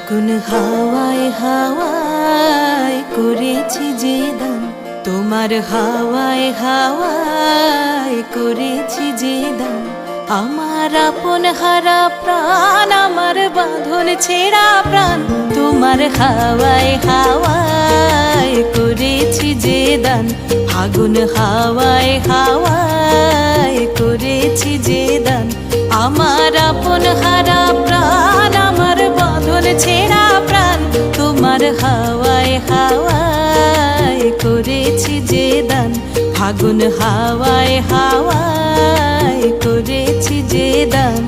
ফাগুন হাওয়ায় হাওয়ায় করেছি যে দান, তোমার হাওয়ায় হাওয়ায় করেছি যে দান। আমার আপন হারা প্রাণ, আমার বাঁধন ছেঁড়া প্রাণ, তোমার হাওয়ায় হাওয়ায় করেছি যে দান। ফাগুন হাওয়ায় হাওয়ায় করেছি যে দান। আমার আপন হারা প্রাণ, আমার বাঁধন ছেঁড়া প্রাণ, তোমার হাওয়ায় হাওয়ায় করেছি যে দান। ফাগুন হাওয়ায় হাওয়ায় করেছি যে দান।